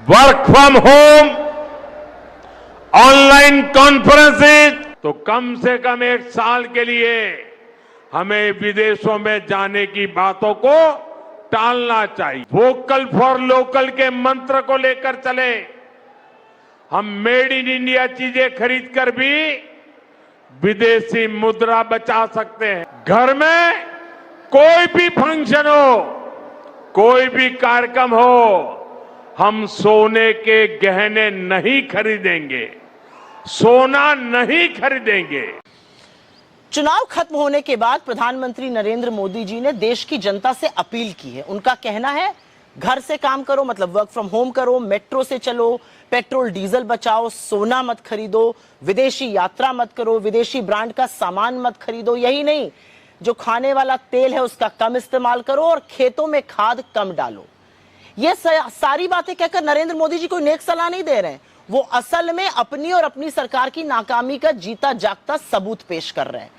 Work from home, online conferences, तो कम से कम 1 साल के लिए हमें विदेशों में जाने की बातों को टालना चाहिए। वोकल फॉर लोकल के मंत्र को लेकर चले। हम मेड इन इंडिया चीजें खरीदकर भी विदेशी मुद्रा बचा सकते हैं। घर में कोई भी फंक्शन हो, कोई भी कार्यक्रम हो, हम सोने के गहने नहीं खरीदेंगे, सोना नहीं खरीदेंगे। चुनाव खत्म होने के बाद प्रधानमंत्री नरेंद्र मोदी जी ने देश की जनता से अपील की है। उनका कहना है घर से काम करो, मतलब वर्क फ्रॉम होम करो, मेट्रो से चलो, पेट्रोल डीजल बचाओ, सोना मत खरीदो, विदेशी यात्रा मत करो, विदेशी ब्रांड का सामान मत खरीदो। यही नहीं, जो खाने वाला तेल है उसका कम इस्तेमाल करो और खेतों में खाद कम डालो। ये सारी बातें कहकर नरेंद्र मोदी जी कोई नेक सलाह नहीं दे रहे हैं, वो असल में अपनी और अपनी सरकार की नाकामी का जीता जागता सबूत पेश कर रहे हैं।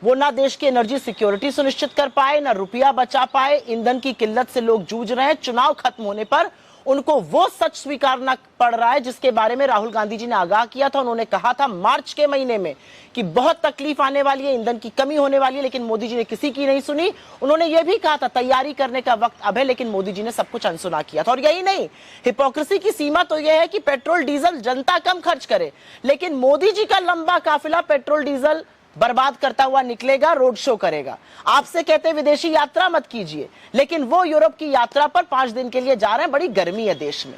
वो ना देश की एनर्जी सिक्योरिटी सुनिश्चित कर पाए, ना रुपया बचा पाए, ईंधन की किल्लत से लोग जूझ रहे हैं। चुनाव खत्म होने पर उनको वो सच स्वीकारना पड़ रहा है जिसके बारे में राहुल गांधी जी ने आगाह किया था। उन्होंने कहा था मार्च के महीने में कि बहुत तकलीफ आने वाली है, ईंधन की कमी होने वाली है, लेकिन मोदी जी ने किसी की नहीं सुनी। उन्होंने ये भी कहा था तैयारी करने का वक्त अब है, लेकिन मोदी जी ने सब कुछ अनसुना किया था। और यही नहीं, हिपोक्रेसी की सीमा तो यह है कि पेट्रोल डीजल जनता कम खर्च करे, लेकिन मोदी जी का लंबा काफिला पेट्रोल डीजल बर्बाद करता हुआ निकलेगा, रोड शो करेगा। आपसे कहते विदेशी यात्रा मत कीजिए, लेकिन वो यूरोप की यात्रा पर 5 दिन के लिए जा रहे हैं। बड़ी गर्मी है देश में।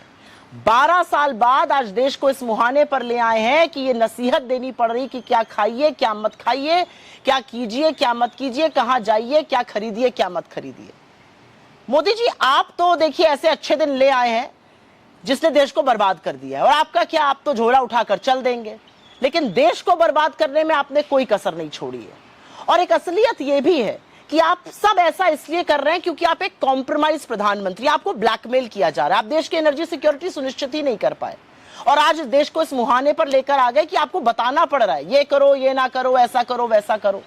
12 साल बाद आज देश को इस मुहाने पर ले आए हैं कि ये नसीहत देनी पड़ रही कि क्या खाइए, क्या मत खाइए, क्या कीजिए, क्या मत कीजिए, कहां जाइए, क्या खरीदिए, क्या मत खरीदिए। मोदी जी, आप तो देखिए ऐसे अच्छे दिन ले आए हैं जिसने देश को बर्बाद कर दिया है, और आपका क्या, आप तो झोला उठाकर चल देंगे, लेकिन देश को बर्बाद करने में आपने कोई कसर नहीं छोड़ी है। और एक असलियत यह भी है कि आप सब ऐसा इसलिए कर रहे हैं क्योंकि आप एक कॉम्प्रोमाइज प्रधानमंत्री, आपको ब्लैकमेल किया जा रहा है। आप देश की एनर्जी सिक्योरिटी सुनिश्चित ही नहीं कर पाए और आज देश को इस मुहाने पर लेकर आ गए कि आपको बताना पड़ रहा है ये करो, ये ना करो, ऐसा करो, वैसा करो।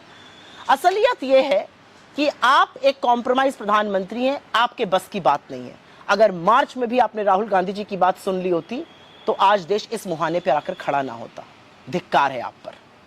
असलियत यह है कि आप एक कॉम्प्रोमाइज प्रधानमंत्री हैं, आपके बस की बात नहीं है। अगर मार्च में भी आपने राहुल गांधी जी की बात सुन ली होती तो आज देश इस मुहाने पर आकर खड़ा ना होता। धिक्कार है आप पर।